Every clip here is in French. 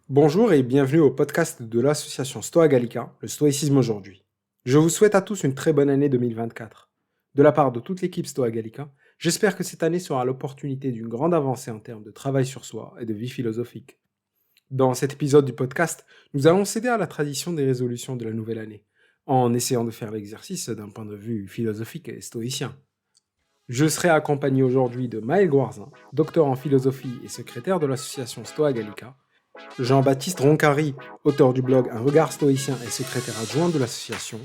Bonjour et bienvenue au podcast de l'association Stoa Gallica, le stoïcisme aujourd'hui. Je vous souhaite à tous une très bonne année 2024. De la part de toute l'équipe Stoa Gallica, j'espère que cette année sera l'opportunité d'une grande avancée en termes de travail sur soi et de vie philosophique. Dans cet épisode du podcast, nous allons céder à la tradition des résolutions de la nouvelle année, en essayant de faire l'exercice d'un point de vue philosophique et stoïcien. Je serai accompagné aujourd'hui de Maël Gouarzin, docteur en philosophie et secrétaire de l'association Stoa Gallica, Jean-Baptiste Roncari, auteur du blog Un regard stoïcien et secrétaire adjoint de l'association,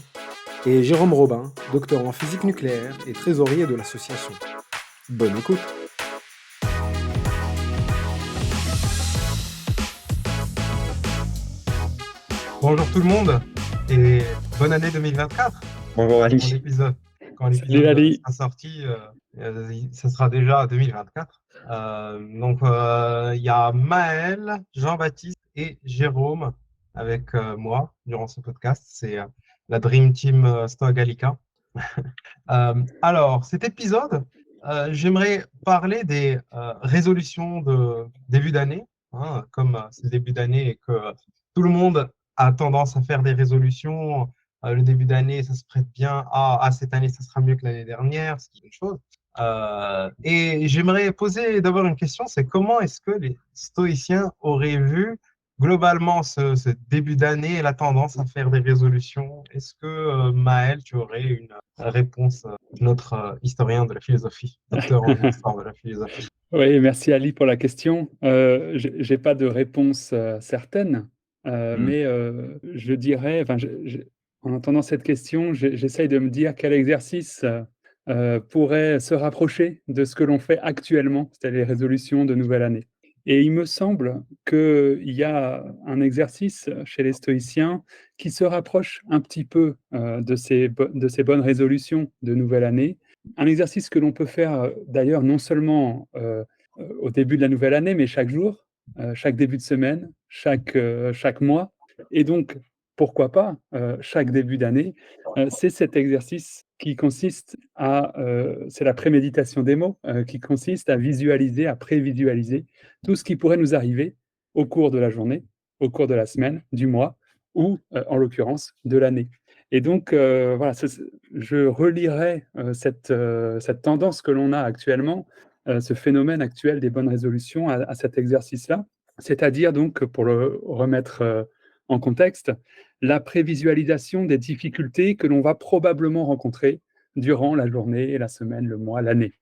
et Jérôme Robin, docteur en physique nucléaire et trésorier de l'association. Bonne écoute. Bonjour tout le monde et bonne année 2024. Bonjour Quand Ali. l'épisode, quand Salut l'épisode Ali. sera sorti, ça sera déjà 2024. Il y a Maël, Jean-Baptiste et Jérôme avec moi durant ce podcast. C'est la Dream Team Stoa Gallica. Alors, cet épisode, j'aimerais parler des résolutions de début d'année. Comme c'est le début d'année et que tout le monde a tendance à faire des résolutions, le début d'année, ça se prête bien à cette année, ça sera mieux que l'année dernière, ce qui est une chose. Et j'aimerais poser d'abord une question, c'est comment est-ce que les stoïciens auraient vu globalement ce début d'année et la tendance à faire des résolutions? Est-ce que Maël, tu aurais une réponse de notre historien de la philosophie, docteur en histoire de la philosophie? Oui, merci Ali pour la question. J'ai pas de réponse certaine, Hmm. mais je dirais, enfin, en entendant cette question, j'essaye de me dire quel exercice pourrait se rapprocher de ce que l'on fait actuellement, c'est-à-dire les résolutions de nouvelle année. Et il me semble qu'il y a un exercice chez les stoïciens qui se rapproche un petit peu de ces bonnes résolutions de nouvelle année. Un exercice que l'on peut faire d'ailleurs non seulement au début de la nouvelle année, mais chaque jour, chaque début de semaine, chaque mois. Et donc, pourquoi pas, chaque début d'année, c'est cet exercice qui consiste c'est la préméditation des mots, qui consiste à visualiser, à prévisualiser tout ce qui pourrait nous arriver au cours de la journée, au cours de la semaine, du mois ou, en l'occurrence, de l'année. Et donc, voilà, je relirais cette tendance que l'on a actuellement, ce phénomène actuel des bonnes résolutions à cet exercice-là. C'est-à-dire donc, pour le remettre en contexte, la prévisualisation des difficultés que l'on va probablement rencontrer durant la journée, la semaine, le mois, l'année.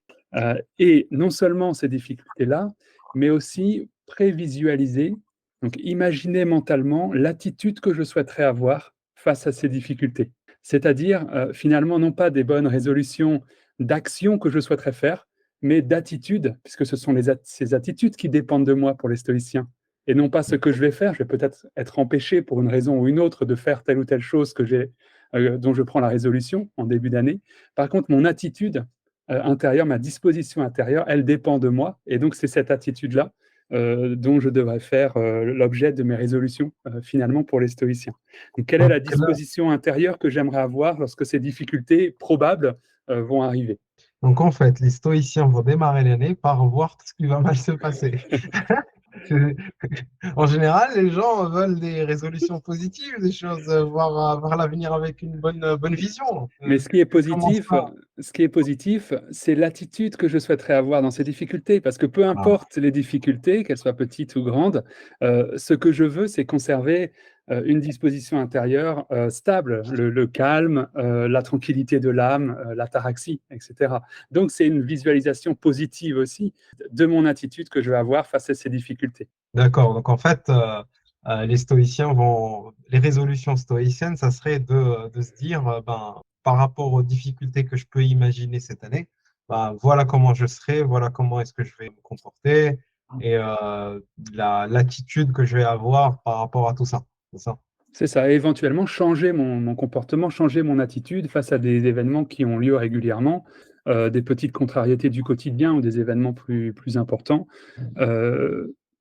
Et non seulement ces difficultés-là, mais aussi prévisualiser, donc imaginer mentalement l'attitude que je souhaiterais avoir face à ces difficultés. C'est-à-dire, finalement, non pas des bonnes résolutions d'actions que je souhaiterais faire, mais d'attitudes, puisque ce sont ces attitudes qui dépendent de moi pour les stoïciens, et non pas ce que je vais faire. Je vais peut-être être empêché pour une raison ou une autre de faire telle ou telle chose dont je prends la résolution en début d'année. Par contre, mon attitude intérieure, ma disposition intérieure, elle dépend de moi, et donc c'est cette attitude-là dont je devrais faire l'objet de mes résolutions finalement pour les stoïciens. Donc, quelle est Donc, la disposition intérieure que j'aimerais avoir lorsque ces difficultés probables vont arriver? donc, en fait, les stoïciens vont démarrer l'année par voir tout ce qui va mal se passer. C'est- En général, les gens veulent des résolutions positives, des choses, voir l'avenir avec une bonne vision. Mais Comment ça? ce qui est positif, c'est l'attitude que je souhaiterais avoir dans ces difficultés, parce que peu Ah, importe les difficultés, qu'elles soient petites ou grandes, ce que je veux, c'est conserver une disposition intérieure stable, le calme, la tranquillité de l'âme, l'ataraxie, etc. Donc, c'est une visualisation positive aussi de mon attitude que je vais avoir face à ces difficultés. d'accord. Donc, en fait, les stoïciens les résolutions stoïciennes, ça serait de se dire, ben, par rapport aux difficultés que je peux imaginer cette année, ben, voilà comment je serai, voilà comment est-ce que je vais me comporter et l'attitude que je vais avoir par rapport à tout ça. C'est ça. C'est ça, et éventuellement changer mon comportement, changer mon attitude face à des événements qui ont lieu régulièrement, des petites contrariétés du quotidien ou des événements plus importants.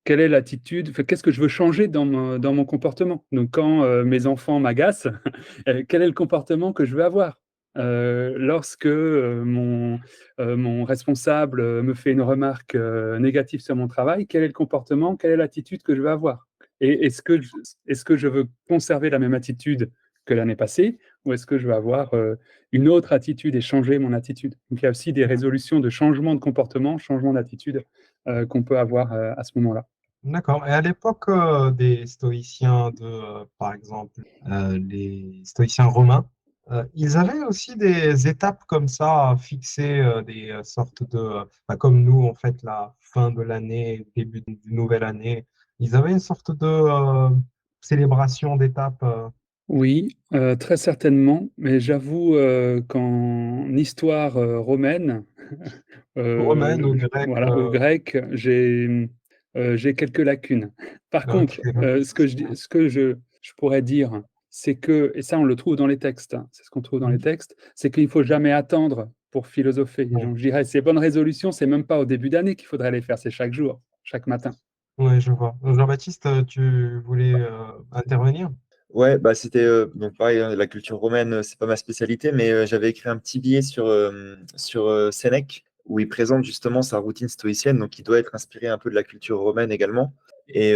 Quelle est l'attitude, enfin, qu'est-ce que je veux changer dans mon comportement? Donc quand, mes enfants m'agacent, quel est le comportement que je veux avoir? Lorsque, mon responsable, me fait une remarque, négative sur mon travail, quel est le comportement, quelle est l'attitude que je veux avoir? Et est-ce que je veux conserver la même attitude que l'année passée ou est-ce que je vais avoir une autre attitude et changer mon attitude? Donc il y a aussi des résolutions de changement de comportement, changement d'attitude qu'on peut avoir à ce moment-là. D'accord. Et à l'époque des stoïciens par exemple, les stoïciens romains, ils avaient aussi des étapes comme ça fixées, des sortes bah, comme nous, en fait, la fin de l'année, début d'une nouvelle année. Ils avaient une sorte de célébration d'étapes Oui, très certainement, mais j'avoue, qu'en histoire, romaine, romaines ou grecques. voilà, ou grecque, j'ai quelques lacunes. Par Ok, contre, ce que je pourrais dire, c'est que et ça on le trouve dans les textes, hein, c'est ce qu'on trouve dans les Mhm. textes, c'est qu'il faut jamais attendre pour philosopher. Ouais, Donc je dirais ces bonnes résolutions, c'est même pas au début d'année qu'il faudrait les faire, c'est chaque jour, chaque matin. ouais, je vois. Jean-Baptiste, tu voulais intervenir? Ouais, bah c'était donc pareil, hein, la culture romaine, c'est pas ma spécialité, mais j'avais écrit un petit billet sur Sénèque où il présente justement sa routine stoïcienne, donc il doit être inspiré un peu de la culture romaine également. Et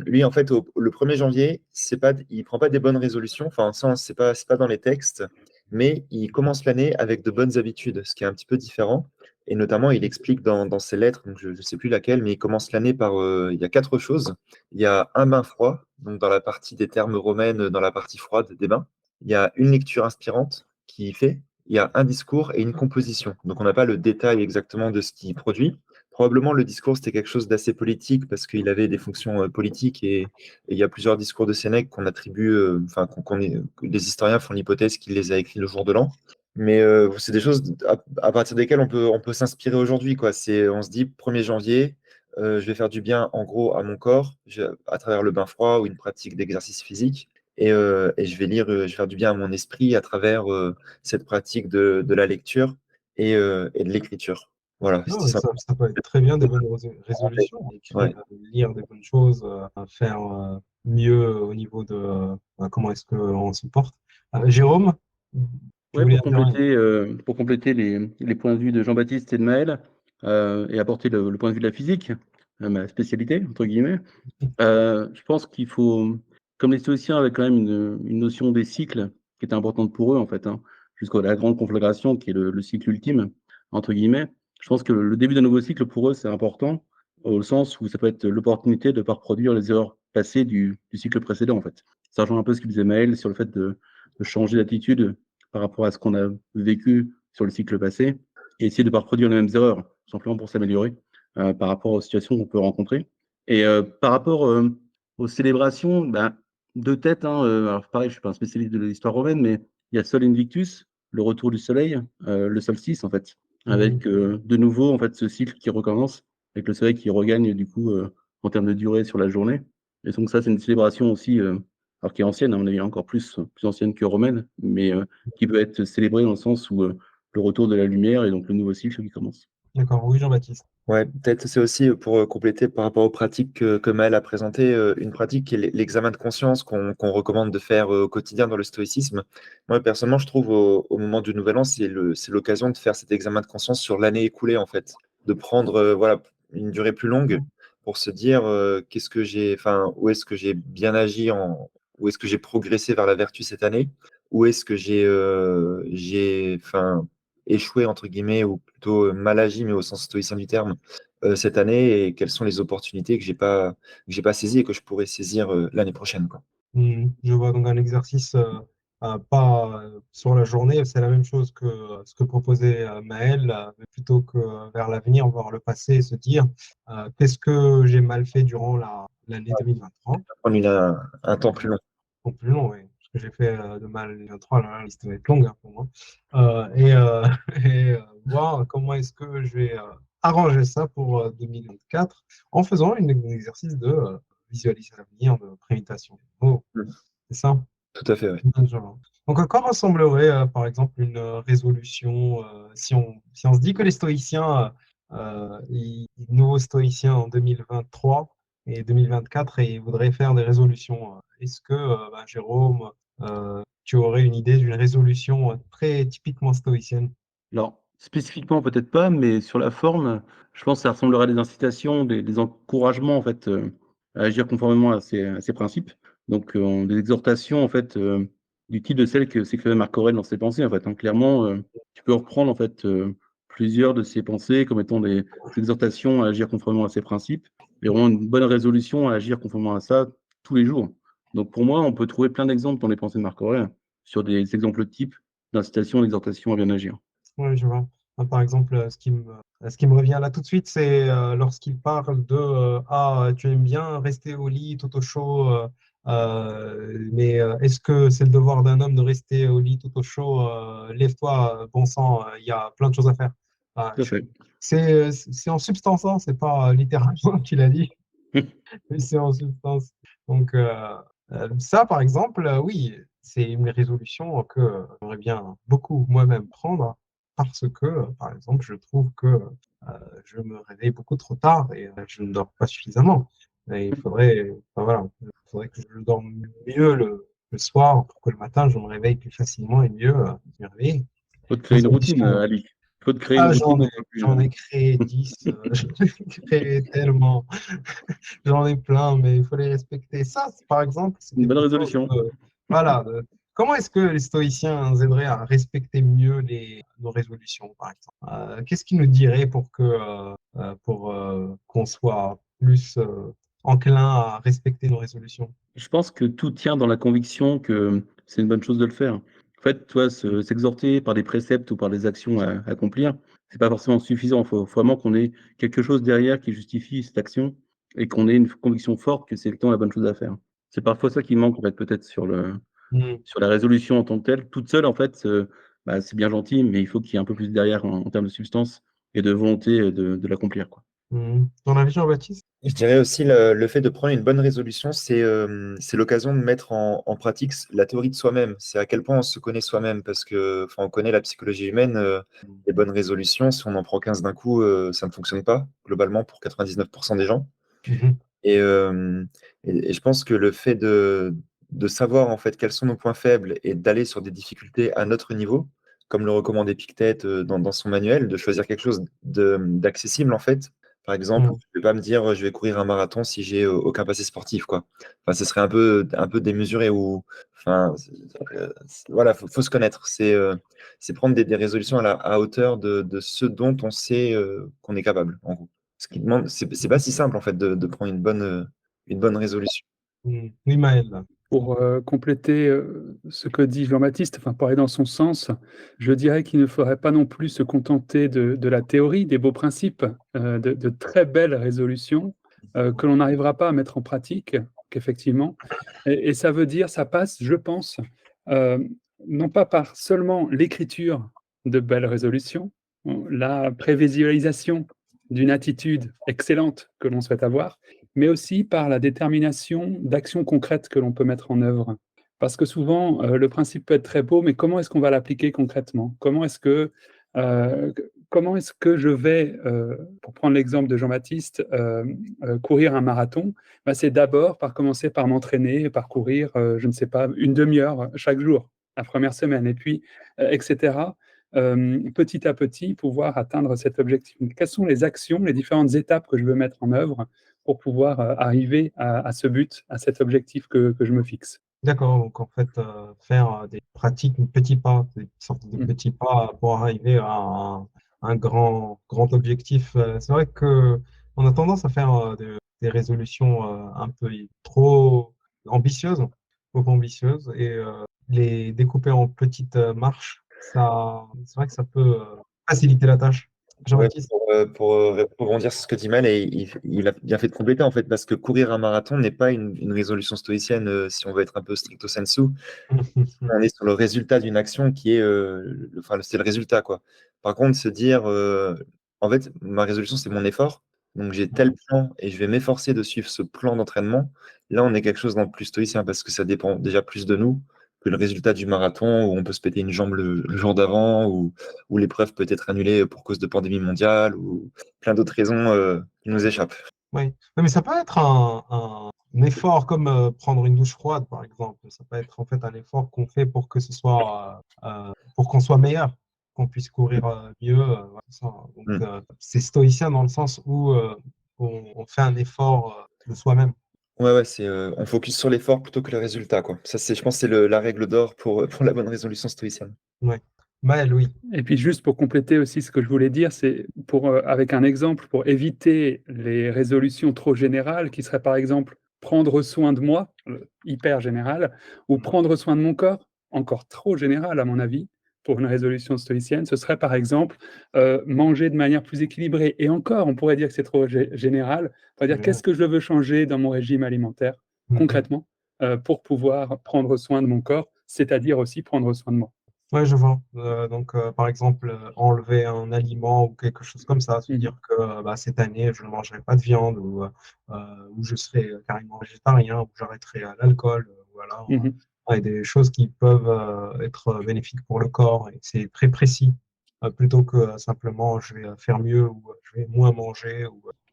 lui, en fait, le 1er janvier, c'est pas, il prend pas des bonnes résolutions, enfin, ça, c'est pas dans les textes, mais il commence l'année avec de bonnes habitudes, ce qui est un petit peu différent. Et notamment, il explique dans ses lettres, donc je ne sais plus laquelle, mais il commence l'année par, il y a 4 choses. Il y a un bain froid, donc dans la partie des termes romaines, dans la partie froide des bains. Il y a une lecture inspirante qui fait. Il y a un discours et une composition. Donc on n'a pas le détail exactement de ce qu'il produit. Probablement le discours, c'était quelque chose d'assez politique parce qu'il avait des fonctions politiques et il y a plusieurs discours de Sénèque qu'on attribue, enfin, que les historiens font l'hypothèse qu'il les a écrits le jour de l'an. Mais c'est des choses à partir desquelles on peut s'inspirer aujourd'hui, quoi. On se dit 1er janvier, je vais faire du bien en gros à mon corps à travers le bain froid ou une pratique d'exercice physique. Et je vais lire, je vais faire du bien à mon esprit à travers cette pratique de la lecture et de l'écriture. Voilà, Non, c'était mais simple. ça peut être très bien des bonnes résolutions. Ouais. Écrire, lire des bonnes choses, faire mieux au niveau de comment est-ce qu'on se porte. Jérôme, tu Ouais, voulais intervenir? pour compléter les points de vue de Jean-Baptiste et de Maël, et apporter le point de vue de la physique, ma spécialité, entre guillemets, je pense qu'il faut, comme les stoïciens avaient quand même une notion des cycles qui était importante pour eux, en fait, hein, jusqu'à la grande conflagration qui est le cycle ultime, entre guillemets. Je pense que le début d'un nouveau cycle, pour eux, c'est important, au sens où ça peut être l'opportunité de ne pas reproduire les erreurs passées du cycle précédent, en fait. Ça rejoint un peu ce que disait Maël sur le fait de changer d'attitude par rapport à ce qu'on a vécu sur le cycle passé et essayer de ne pas reproduire les mêmes erreurs, simplement pour s'améliorer par rapport aux situations qu'on peut rencontrer. Et par rapport aux célébrations, ben, de tête, hein, alors pareil, je ne suis pas un spécialiste de l'histoire romaine, mais il y a Sol Invictus, le retour du soleil, le solstice, en fait, Mhm. avec de nouveau en fait, ce cycle qui recommence, avec le soleil qui regagne du coup en termes de durée sur la journée. Et donc ça, c'est une célébration aussi, alors qui est ancienne, à mon avis, encore plus ancienne que romaine, mais qui peut être célébrée dans le sens où le retour de la lumière et donc le nouveau cycle qui commence. D'accord, oui, Jean-Baptiste. Ouais, peut-être c'est aussi pour compléter par rapport aux pratiques que Maël a présentées, une pratique qui est l'examen de conscience qu'on recommande de faire au quotidien dans le stoïcisme. Moi, personnellement, je trouve au moment du Nouvel An, c'est l'occasion de faire cet examen de conscience sur l'année écoulée, en fait, de prendre voilà, une durée plus longue pour se dire qu'est-ce que enfin, où est-ce que j'ai bien agi, où est-ce que j'ai progressé vers la vertu cette année, où est-ce que enfin, échoué, entre guillemets, ou plutôt mal agi, mais au sens stoïcien du terme, cette année, et quelles sont les opportunités que j'ai pas saisies et que je pourrais saisir l'année prochaine, quoi. Je vois donc un exercice pas sur la journée, c'est la même chose que ce que proposait Maël, mais plutôt que vers l'avenir, voir le passé et se dire qu'est-ce que j'ai mal fait durant l'année 2023. Prendre un temps plus long. En plus long, oui. Ce que j'ai fait de mal 2023, là, la liste va être longue hein, pour moi. Et voir comment est-ce que je vais arranger ça pour 2024 en faisant un exercice de visualisation l'avenir, de préméditation. Oh, Mm. c'est ça. Tout à fait, oui. Genre. Donc, à quoi ressemblerait, par exemple, une résolution si on se dit que les stoïciens, nouveaux stoïciens en 2023 et 2024, et ils voudraient faire des résolutions, est-ce que, Jérôme, tu aurais une idée d'une résolution très typiquement stoïcienne? Alors, spécifiquement, peut-être pas, mais sur la forme, je pense que ça ressemblerait à des incitations, des encouragements, en fait, à agir conformément à ces principes. Donc, des exhortations, en fait, du type de celles que s'écrivait Marc Aurèle dans ses pensées, en fait, hein. Clairement, tu peux reprendre, en fait, plusieurs de ses pensées comme étant des exhortations à agir conformément à ces principes et vraiment une bonne résolution à agir conformément à ça tous les jours. Donc, pour moi, on peut trouver plein d'exemples dans les pensées de Marc Aurèle sur des exemples types d'incitation, d'exhortation à bien agir. Oui, je vois. Moi, par exemple, ce qui me revient là tout de suite, c'est lorsqu'il parle de Ah, tu aimes bien rester au lit tout au chaud, mais est-ce que c'est le devoir d'un homme de rester au lit tout au chaud? Lève-toi, bon sang, il y a plein de choses à faire. Ah, Tout à fait. c'est en substance, hein, c'est pas littéralement qu'il a dit, mais c'est en substance. Donc, ça, par exemple, oui, c'est une résolution que j'aimerais bien beaucoup moi-même prendre parce que, par exemple, je trouve que je me réveille beaucoup trop tard et je ne dors pas suffisamment. Et il faudrait, enfin, voilà, il faudrait que je dorme mieux le soir pour que le matin, je me réveille plus facilement et mieux me réveiller. Il faut te créer une routine, Résolution. Ali. Il faut te créer une Ah, routine. un peu plus, j'en ai créé 10, j'en ai créé tellement. J'en ai plein, mais il faut les respecter. Ça, par exemple, c'est une bonne quelque chose résolution. voilà. Comment est-ce que les stoïciens aideraient à respecter mieux nos résolutions, par exemple? Qu'est-ce qu'ils nous diraient pour qu'on soit plus enclin à respecter nos résolutions? Je pense que tout tient dans la conviction que c'est une bonne chose de le faire. En fait, toi, s'exhorter par des préceptes ou par des actions à accomplir, c'est pas forcément suffisant. Il faut vraiment qu'on ait quelque chose derrière qui justifie cette action et qu'on ait une conviction forte que c'est le temps la bonne chose à faire. C'est parfois ça qui manque, en fait, peut-être Hmm. sur la résolution en tant que telle. Toute seule, en fait, bah, c'est bien gentil, mais il faut qu'il y ait un peu plus derrière en termes de substance et de volonté de l'accomplir, quoi. Ton avis, Jean-Baptiste? Je dirais aussi le fait de prendre une bonne résolution, c'est l'occasion de mettre en pratique la théorie de soi-même. C'est à quel point on se connaît soi-même, parce que enfin, on connaît la psychologie humaine. Les bonnes résolutions, si on en prend 15 d'un coup, ça ne fonctionne pas, globalement, pour 99% des gens. Mhm. Et, euh, et je pense que le fait de savoir en fait quels sont nos points faibles et d'aller sur des difficultés à notre niveau, comme le recommande Épictète dans son manuel, de choisir quelque chose d'accessible en fait. Par exemple, Mhm. je ne vais pas me dire je vais courir un marathon si j'ai aucun passé sportif, quoi. Enfin, ce serait un peu démesuré ou enfin voilà, faut se connaître. C'est prendre des résolutions à hauteur de ce dont on sait qu'on est capable, en gros. Ce qui demande, c'est pas si simple en fait de prendre une bonne résolution. Oui, Maël. Pour compléter ce que dit Jean-Baptiste, enfin pour aller dans son sens, je dirais qu'il ne faudrait pas non plus se contenter de la théorie, des beaux principes, de très belles résolutions que l'on n'arrivera pas à mettre en pratique, qu'effectivement. Et ça veut dire, ça passe, je pense, euh, non pas par seulement l'écriture de belles résolutions, la prévisualisation d'une attitude excellente que l'on souhaite avoir, mais aussi par la détermination d'actions concrètes que l'on peut mettre en œuvre. Parce que souvent, le principe peut être très beau, mais comment est-ce qu'on va l'appliquer concrètement? Euh, comment est-ce que je vais, pour prendre l'exemple de Jean-Baptiste, courir un marathon? Ben, c'est d'abord par commencer par m'entraîner, par courir, je ne sais pas, une demi-heure chaque jour, la première semaine, et puis, etc. Petit à petit, pouvoir atteindre cet objectif. Quelles sont les actions, les différentes étapes que je veux mettre en œuvre pour pouvoir arriver à ce but, à cet objectif que je me fixe. D'accord, donc en fait, faire des pratiques, de petits pas, des sortes de Mm. petits pas pour arriver à un grand objectif. C'est vrai que on a tendance à faire des résolutions un peu trop ambitieuses, trop ambitieuses, et les découper en petites marches, c'est vrai que ça peut faciliter la tâche. Ouais, Jean-Baptiste? pour rebondir sur ce que dit Mal, et il a bien fait de compléter en fait, parce que courir un marathon n'est pas une résolution stoïcienne si on veut être un peu stricto sensu. On est sur le résultat d'une action qui est, enfin, c'est le résultat quoi. Par contre, se dire, en fait, ma résolution c'est mon effort, donc j'ai tel plan et je vais m'efforcer de suivre ce plan d'entraînement. Là, on est quelque chose dans le plus stoïcien parce que ça dépend déjà plus de nous que le résultat du marathon où on peut se péter une jambe le jour d'avant ou où l'épreuve peut être annulée pour cause de pandémie mondiale ou plein d'autres raisons qui nous échappent. Oui. Oui, mais ça peut être un effort comme prendre une douche froide, par exemple. Ça peut être en fait un effort qu'on fait pour que ce soit, pour qu'on soit meilleur, qu'on puisse courir mieux. Voilà, ça. Donc, Mm. c'est stoïcien dans le sens où on fait un effort de soi-même. Ouais, on focus sur l'effort plutôt que le résultat, quoi. Ça, je pense, c'est la règle d'or pour la bonne résolution stoïcienne. Ouais. Maël, oui. Et puis juste pour compléter aussi ce que je voulais dire, c'est avec un exemple, pour éviter les résolutions trop générales, qui seraient par exemple prendre soin de moi, hyper général, ou prendre soin de mon corps, encore trop général à mon avis, pour une résolution stoïcienne, ce serait par exemple manger de manière plus équilibrée. Et encore, on pourrait dire que c'est trop général. On pourrait dire qu'est-ce que je veux changer dans mon régime alimentaire, concrètement, pour pouvoir prendre soin de mon corps, c'est-à-dire aussi prendre soin de moi. Ouais, je vois. Donc, par exemple, enlever un aliment ou quelque chose comme ça, se dire que bah, cette année, je ne mangerai pas de viande ou je serai carrément végétarien ou j'arrêterai l'alcool. Voilà. Et des choses qui peuvent être bénéfiques pour le corps. Et c'est très précis, plutôt que simplement je vais faire mieux ou je vais moins manger.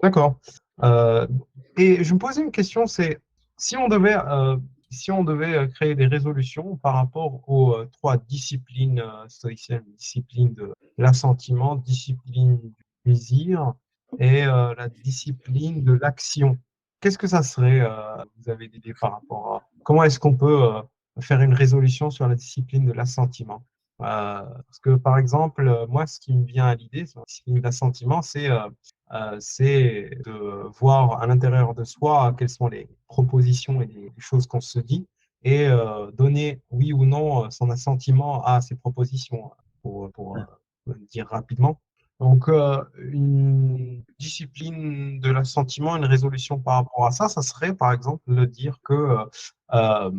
D'accord. Et je me posais une question, c'est si on devait créer des résolutions par rapport aux trois disciplines stoïciennes, discipline de l'assentiment, discipline du plaisir et la discipline de l'action. Qu'est-ce que ça serait, vous avez des idées par rapport à comment est-ce qu'on peut faire une résolution sur la discipline de l'assentiment? Parce que, par exemple, moi, ce qui me vient à l'idée sur la discipline d'assentiment, c'est de voir à l'intérieur de soi quelles sont les propositions et les choses qu'on se dit et donner oui ou non son assentiment à ces propositions pour le dire rapidement. Donc, une discipline de l'assentiment, une résolution par rapport à ça, ça serait par exemple de dire que euh,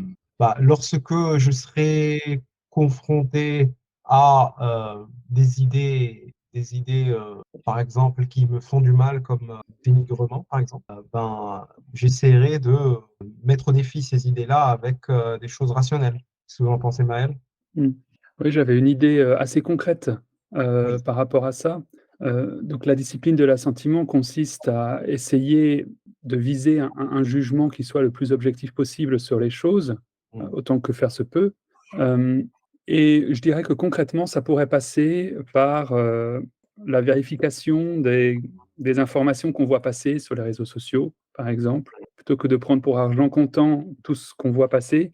lorsque je serai confronté à des idées par exemple, qui me font du mal, comme dénigrement, par exemple, j'essaierai de mettre au défi ces idées-là avec des choses rationnelles. Qu'est-ce que vous en pensez, Maël? Oui, j'avais une idée assez concrète Oui. par rapport à ça. Donc la discipline de l'assentiment consiste à essayer de viser un jugement qui soit le plus objectif possible sur les choses, autant que faire se peut. Euh, et je dirais que concrètement, ça pourrait passer par la vérification des informations qu'on voit passer sur les réseaux sociaux, par exemple, plutôt que de prendre pour argent comptant tout ce qu'on voit passer.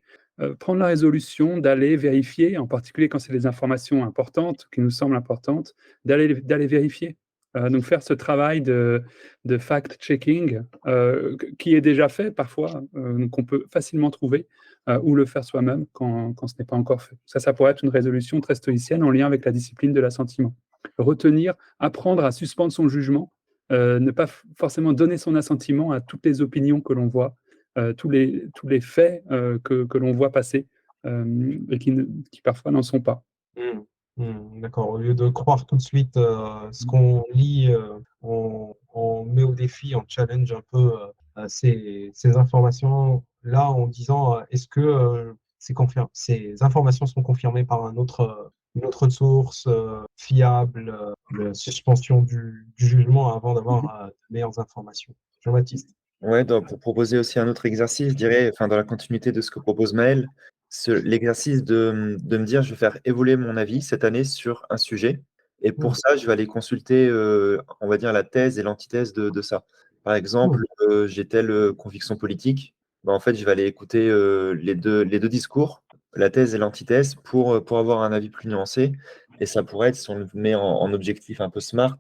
Prendre la résolution d'aller vérifier, en particulier quand c'est des informations importantes, qui nous semblent importantes, d'aller vérifier. Donc faire ce travail de fact-checking qui est déjà fait parfois, qu'on peut facilement trouver, ou le faire soi-même quand ce n'est pas encore fait. Ça pourrait être une résolution très stoïcienne en lien avec la discipline de l'assentiment. Retenir, apprendre à suspendre son jugement, ne pas forcément donner son assentiment à toutes les opinions que l'on voit, tous les faits que l'on voit passer et qui parfois n'en sont pas. D'accord. Au lieu de croire tout de suite ce qu'on lit, on met au défi, on challenge un peu ces informations-là en disant est-ce que ces informations sont confirmées par une autre source fiable, la suspension du jugement avant d'avoir de meilleures informations. Jean-Baptiste. Ouais, pour proposer aussi un autre exercice, je dirais, enfin, dans la continuité de ce que propose Maël, l'exercice de me dire, je vais faire évoluer mon avis cette année sur un sujet. Et pour ça, je vais aller consulter, on va dire, la thèse et l'antithèse de ça. Par exemple, j'ai telle conviction politique. En fait, je vais aller écouter les deux discours, la thèse et l'antithèse, pour avoir un avis plus nuancé. Et ça pourrait être, si on le met en objectif un peu smart,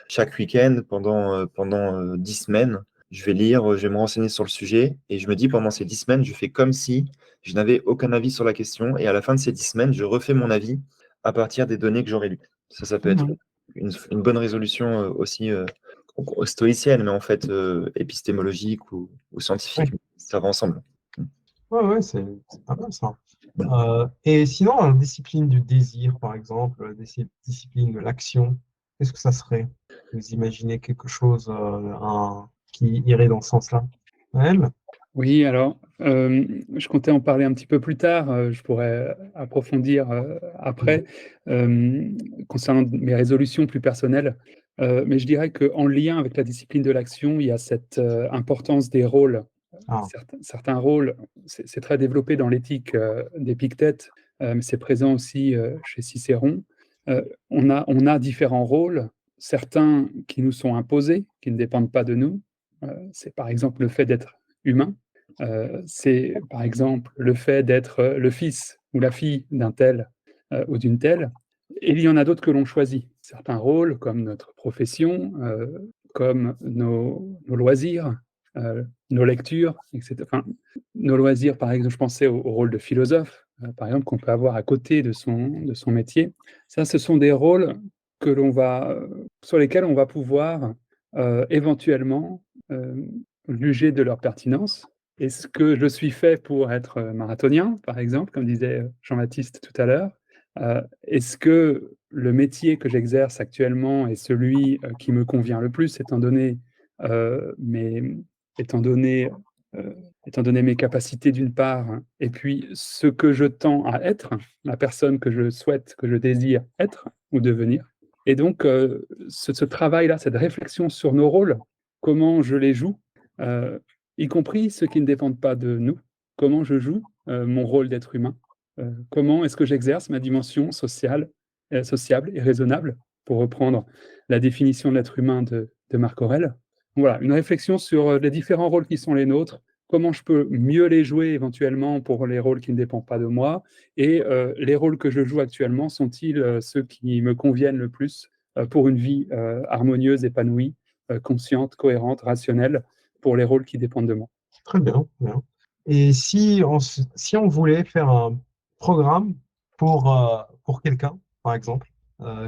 chaque week-end pendant 10 semaines je vais lire, je vais me renseigner sur le sujet et je me dis pendant ces 10 semaines, je fais comme si je n'avais aucun avis sur la question et à la fin de ces 10 semaines, je refais mon avis à partir des données que j'aurais lues. Ça peut être une bonne résolution aussi stoïcienne, mais en fait épistémologique ou scientifique. Ça va ensemble. Ouais, c'est pas mal ça. Et sinon, la discipline du désir, par exemple, discipline de l'action, qu'est-ce que ça serait? Vous imaginez quelque chose qui irait dans ce sens-là? Elle? Oui, alors, je comptais en parler un petit peu plus tard, je pourrais approfondir après, concernant mes résolutions plus personnelles. Mais je dirais qu'en lien avec la discipline de l'action, il y a cette importance des rôles. Ah, Certains rôles, c'est très développé dans l'éthique d'Épictète, mais c'est présent aussi chez Cicéron. On a différents rôles, certains qui nous sont imposés, qui ne dépendent pas de nous. C'est par exemple le fait d'être humain. C'est par exemple le fait d'être le fils ou la fille d'un tel ou d'une telle. Et il y en a d'autres que l'on choisit. Certains rôles, comme notre profession, comme nos loisirs, nos lectures, etc. Enfin, nos loisirs, par exemple, je pensais au rôle de philosophe, par exemple, qu'on peut avoir à côté de son métier. Ça, ce sont des rôles sur lesquels on va pouvoir éventuellement juger de leur pertinence. Est-ce que je suis fait pour être marathonien, par exemple, comme disait Jean-Baptiste tout à l'heure? Est-ce que le métier que j'exerce actuellement est celui qui me convient le plus, étant donné étant donné, étant donné mes capacités d'une part, et puis ce que je tends à être, la personne que je souhaite, que je désire être ou devenir. Et donc, ce travail-là, cette réflexion sur nos rôles, comment je les joue, y compris ceux qui ne dépendent pas de nous, comment je joue mon rôle d'être humain, comment est-ce que j'exerce ma dimension sociale, sociable et raisonnable, pour reprendre la définition de l'être humain de Marc Aurèle. Voilà, une réflexion sur les différents rôles qui sont les nôtres, comment je peux mieux les jouer éventuellement pour les rôles qui ne dépendent pas de moi, et les rôles que je joue actuellement sont-ils ceux qui me conviennent le plus pour une vie harmonieuse, épanouie, consciente, cohérente, rationnelle, pour les rôles qui dépendent de moi. Très bien, bien. Et si on voulait faire un programme pour quelqu'un, par exemple,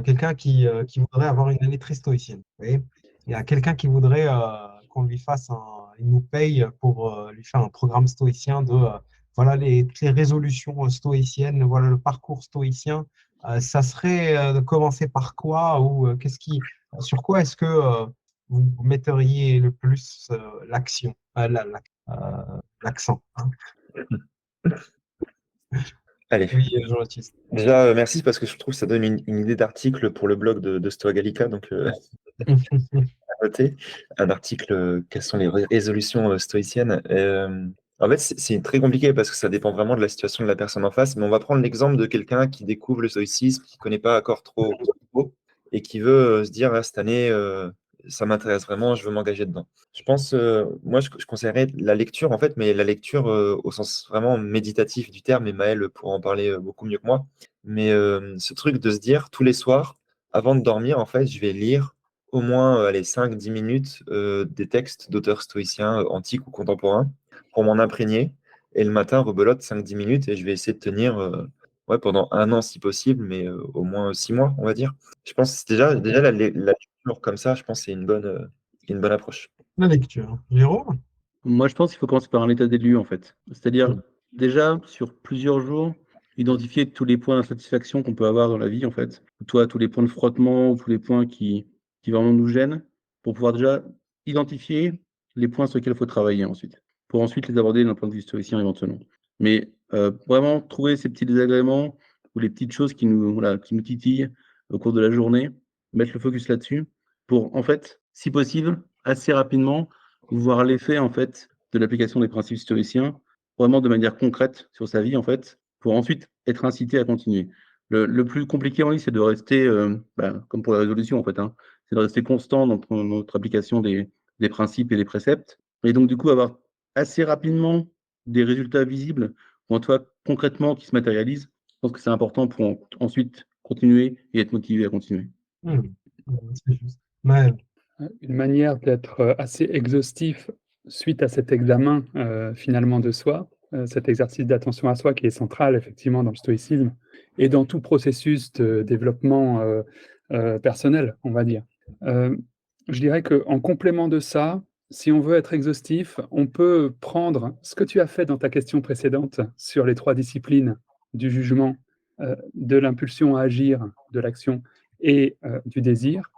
quelqu'un qui voudrait avoir une année très stoïcienne, vous voyez, il y a quelqu'un qui voudrait qu'on lui fasse il nous paye pour lui faire un programme stoïcien de voilà toutes les résolutions stoïciennes, voilà le parcours stoïcien. Ça serait de commencer par quoi ou sur quoi est-ce que vous metteriez le plus l'action, l'accent, hein. Allez. Oui, Jean-Baptiste. Déjà, merci parce que je trouve que ça donne une idée d'article pour le blog de Stoa Gallica. Donc, à noter un article, quelles sont les résolutions stoïciennes. En fait, c'est très compliqué parce que ça dépend vraiment de la situation de la personne en face. Mais on va prendre l'exemple de quelqu'un qui découvre le stoïcisme, qui ne connaît pas encore trop et qui veut se dire, ah, cette année, ça m'intéresse vraiment, je veux m'engager dedans. Je pense, moi, je conseillerais la lecture, en fait, mais la lecture au sens vraiment méditatif du terme, et Maël pourra en parler beaucoup mieux que moi. Mais ce truc de se dire, tous les soirs, avant de dormir, en fait, je vais lire au moins 5-10 minutes des textes d'auteurs stoïciens antiques ou contemporains pour m'en imprégner. Et le matin, rebelote 5-10 minutes et je vais essayer de tenir pendant 1 an si possible, mais au moins 6 mois, on va dire. Je pense que c'est déjà la lecture comme ça, je pense que c'est une bonne approche. La lecture. Jérôme? Moi, je pense qu'il faut commencer par un état des lieux, en fait. C'est-à-dire, déjà, sur plusieurs jours, identifier tous les points d'insatisfaction qu'on peut avoir dans la vie, en fait. Tous les points de frottement, ou tous les points qui vraiment nous gênent, pour pouvoir déjà identifier les points sur lesquels il faut travailler ensuite, pour ensuite les aborder d'un point de vue stoïcien éventuellement. Mais vraiment, trouver ces petits désagréments ou les petites choses qui nous titillent au cours de la journée, mettre le focus là-dessus, pour, en fait, si possible, assez rapidement, voir l'effet en fait de l'application des principes stoïciens vraiment de manière concrète sur sa vie en fait, pour ensuite être incité à continuer. Le plus compliqué en ligne, c'est de rester, comme pour la résolution en fait, hein, c'est de rester constant dans notre application des principes et des préceptes, et donc du coup avoir assez rapidement des résultats visibles, ou en tout cas concrètement qui se matérialisent. Je pense que c'est important pour ensuite continuer et être motivé à continuer. C'est juste. Maël. Une manière d'être assez exhaustif suite à cet examen finalement de soi, cet exercice d'attention à soi qui est central effectivement dans le stoïcisme et dans tout processus de développement personnel, on va dire. Je dirais qu'en complément de ça, si on veut être exhaustif, on peut prendre ce que tu as fait dans ta question précédente sur les 3 disciplines du jugement, de l'impulsion à agir, de l'action et du désir.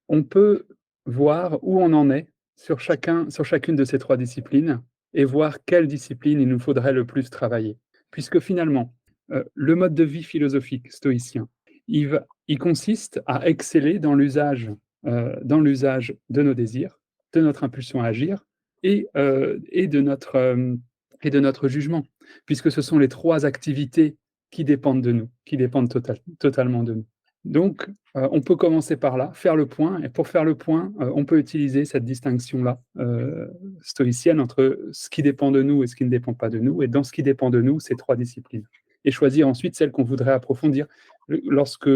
On peut voir où on en est sur chacune de ces 3 disciplines et voir quelle discipline il nous faudrait le plus travailler. Puisque finalement, le mode de vie philosophique stoïcien, il consiste à exceller dans l'usage de nos désirs, de notre impulsion à agir et de notre jugement, puisque ce sont les 3 activités qui dépendent de nous, qui dépendent totalement de nous. Donc, on peut commencer par là, faire le point et pour faire le point, on peut utiliser cette distinction-là, stoïcienne entre ce qui dépend de nous et ce qui ne dépend pas de nous et dans ce qui dépend de nous, ces 3 disciplines et choisir ensuite celle qu'on voudrait approfondir. Lorsque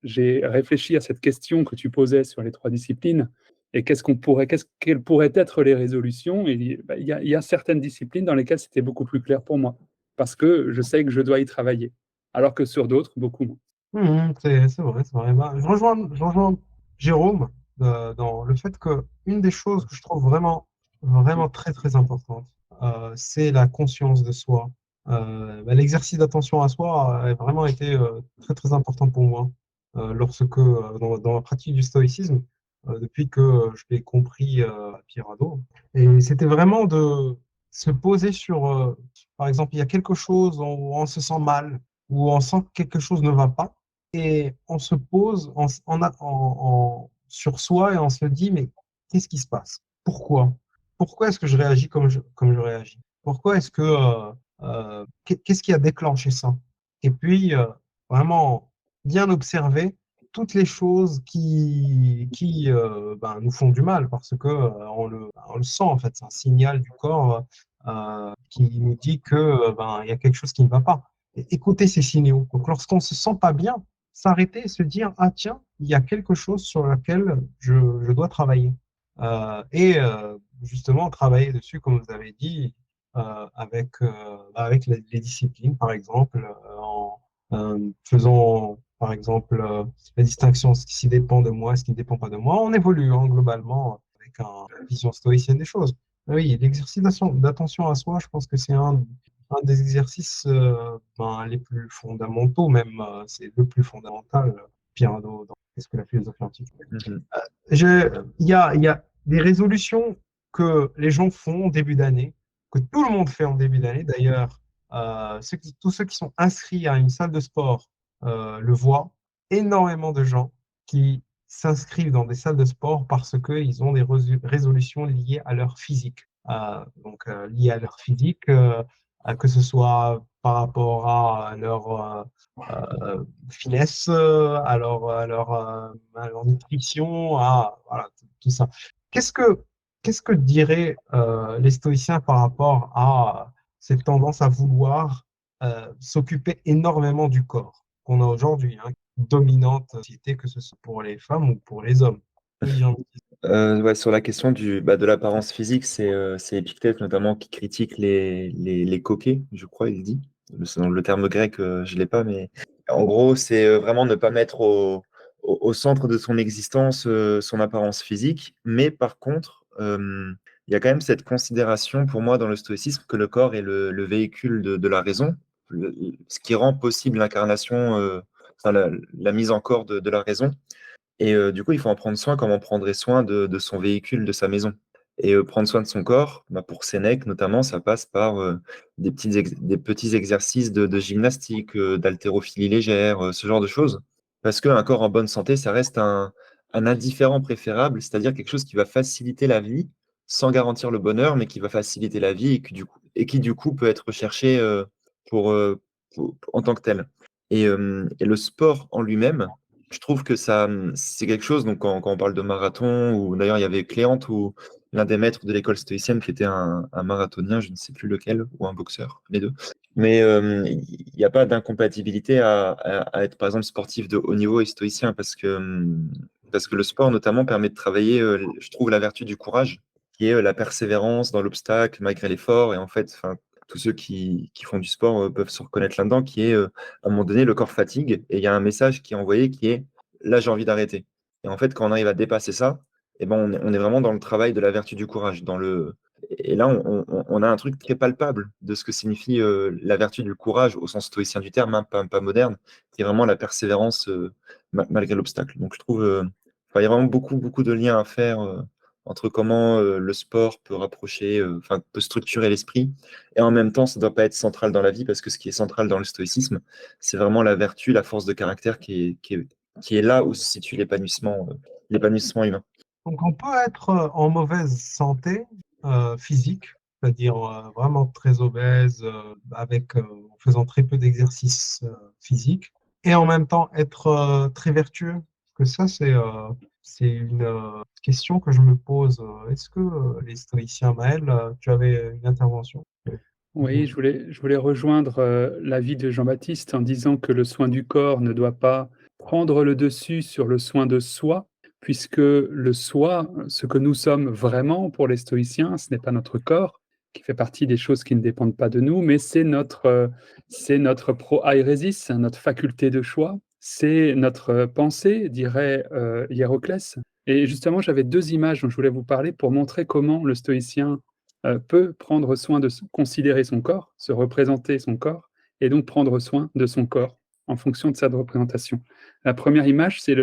j'ai réfléchi à cette question que tu posais sur les 3 disciplines et quelles pourraient être les résolutions, il y a certaines disciplines dans lesquelles c'était beaucoup plus clair pour moi parce que je sais que je dois y travailler, alors que sur d'autres, beaucoup moins. C'est vrai, c'est vrai. Ben, je rejoins Jérôme dans le fait que une des choses que je trouve vraiment, vraiment très, très importante, c'est la conscience de soi. Ben, l'exercice d'attention à soi a vraiment été très, très important pour moi dans la pratique du stoïcisme, depuis que je l'ai compris à Pirado. Et c'était vraiment de se poser par exemple, il y a quelque chose où on se sent mal, où on sent que quelque chose ne va pas et on se pose sur soi et on se dit, mais qu'est-ce qui se passe? Pourquoi? Pourquoi est-ce que je réagis comme je réagis? Pourquoi est-ce que, qu'est-ce qui a déclenché ça? Et puis, vraiment bien observer toutes les choses qui ben, nous font du mal parce que on le sent en fait, c'est un signal du corps qui nous dit que ben, il y a quelque chose qui ne va pas. Et écouter ces signaux. Donc, lorsqu'on se sent pas bien, s'arrêter et se dire, ah tiens, il y a quelque chose sur lequel je dois travailler. Justement, travailler dessus, comme vous avez dit, avec les disciplines, par exemple, en faisant, par exemple, la distinction, ce qui dépend de moi, ce qui ne dépend pas de moi. On évolue hein, globalement avec une vision stoïcienne des choses. Oui, l'exercice d'attention à soi, je pense que c'est un des exercices ben, les plus fondamentaux, même c'est le plus fondamental, Pierre, dans qu'est-ce que la philosophie antique. Mhm. Il y a des résolutions que les gens font en début d'année, que tout le monde fait en début d'année. D'ailleurs, tous ceux qui sont inscrits à une salle de sport le voient. Énormément de gens qui s'inscrivent dans des salles de sport parce qu'ils ont des résolutions liées à leur physique. Liées à leur physique, que ce soit par rapport à leur finesse, à leur nutrition, voilà, tout ça. Qu'est-ce que diraient les stoïciens par rapport à cette tendance à vouloir s'occuper énormément du corps qu'on a aujourd'hui, hein, dominante société, que ce soit pour les femmes ou pour les hommes? Oui, Jean-Baptiste. Ouais, sur la question de l'apparence physique, c'est Épictète notamment qui critique les coquets, je crois, il dit. Le terme grec, je ne l'ai pas, mais en gros, c'est vraiment ne pas mettre au centre de son existence son apparence physique. Mais par contre, il y a quand même cette considération pour moi dans le stoïcisme que le corps est le véhicule de la raison, ce qui rend possible l'incarnation, enfin, la mise en corps de la raison. Et du coup, il faut en prendre soin comme on prendrait soin de son véhicule, de sa maison. Et prendre soin de son corps, bah, pour Sénèque notamment, ça passe par des petits exercices de gymnastique, d'haltérophilie légère, ce genre de choses. Parce qu'un corps en bonne santé, ça reste un indifférent préférable, c'est-à-dire quelque chose qui va faciliter la vie sans garantir le bonheur, mais qui va faciliter la vie et qui du coup peut être recherché pour, euh, en tant que tel. Et le sport en lui-même, je trouve que ça, c'est quelque chose, donc quand on parle de marathon, ou d'ailleurs il y avait Cléante, ou l'un des maîtres de l'école stoïcienne qui était un marathonien, je ne sais plus lequel, ou un boxeur, les deux. Mais il n'y a pas d'incompatibilité à être par exemple sportif de haut niveau et stoïcien, parce que le sport notamment permet de travailler, je trouve, la vertu du courage, qui est la persévérance dans l'obstacle malgré l'effort. Et en fait, enfin, tous ceux qui font du sport peuvent se reconnaître là-dedans, qui est à un moment donné, le corps fatigue et il y a un message qui est envoyé qui est là, j'ai envie d'arrêter. Et en fait, quand on arrive à dépasser ça, eh ben, on est vraiment dans le travail de la vertu du courage. Et là, on a un truc très palpable de ce que signifie la vertu du courage au sens stoïcien du terme, hein, pas moderne, qui est vraiment la persévérance malgré l'obstacle. Donc, je trouve enfin, il y a vraiment beaucoup, beaucoup de liens à faire entre comment le sport peut rapprocher, enfin, peut structurer l'esprit. Et en même temps, ça ne doit pas être central dans la vie, parce que ce qui est central dans le stoïcisme, c'est vraiment la vertu, la force de caractère qui est là où se situe l'épanouissement humain. Donc, on peut être en mauvaise santé physique, c'est-à-dire vraiment très obèse, en faisant très peu d'exercice physique, et en même temps être très vertueux? Parce que ça, c'est une question que je me pose. Est-ce que les stoïciens, Maël, tu avais une intervention? Oui, je voulais rejoindre l'avis de Jean-Baptiste en disant que le soin du corps ne doit pas prendre le dessus sur le soin de soi, puisque le soi, ce que nous sommes vraiment pour les stoïciens, ce n'est pas notre corps, qui fait partie des choses qui ne dépendent pas de nous, mais c'est notre proairesis, notre faculté de choix, c'est notre pensée, dirait Hiéroclès. Et justement, j'avais deux images dont je voulais vous parler pour montrer comment le stoïcien peut prendre soin de considérer son corps, se représenter son corps, et donc prendre soin de son corps en fonction de sa représentation. La première image, c'est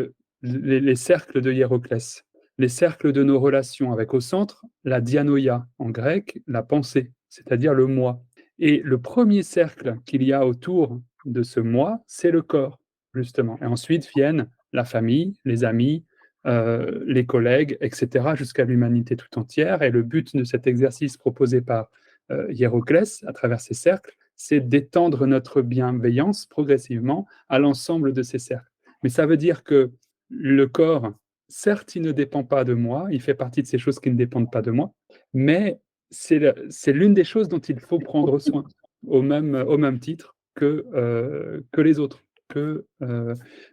les cercles de Hiéroclès, les cercles de nos relations, avec au centre la dianoia, en grec, la pensée, c'est-à-dire le moi. Et le premier cercle qu'il y a autour de ce moi, c'est le corps, justement. Et ensuite viennent la famille, les amis, les collègues, etc., jusqu'à l'humanité tout entière. Et le but de cet exercice proposé par Hiéroclès, à travers ces cercles, c'est d'étendre notre bienveillance progressivement à l'ensemble de ces cercles. Mais ça veut dire que le corps, certes, il ne dépend pas de moi, il fait partie de ces choses qui ne dépendent pas de moi, mais c'est l'une des choses dont il faut prendre soin, au même titre que les autres, que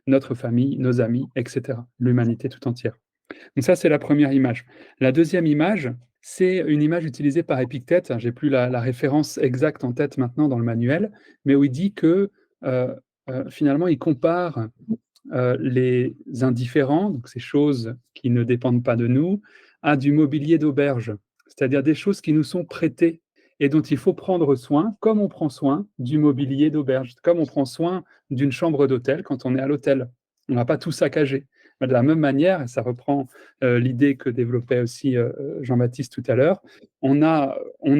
notre famille, nos amis, etc., l'humanité tout entière. Donc ça, c'est la première image. La deuxième image, c'est une image utilisée par Épictète. J'ai plus la référence exacte en tête maintenant dans le manuel, mais où il dit que finalement, il compare les indifférents, donc ces choses qui ne dépendent pas de nous, à du mobilier d'auberge, c'est-à-dire des choses qui nous sont prêtées et dont il faut prendre soin, comme on prend soin du mobilier d'auberge, comme on prend soin d'une chambre d'hôtel quand on est à l'hôtel. On ne va pas tout saccager. De la même manière, et ça reprend l'idée que développait aussi Jean-Baptiste tout à l'heure, on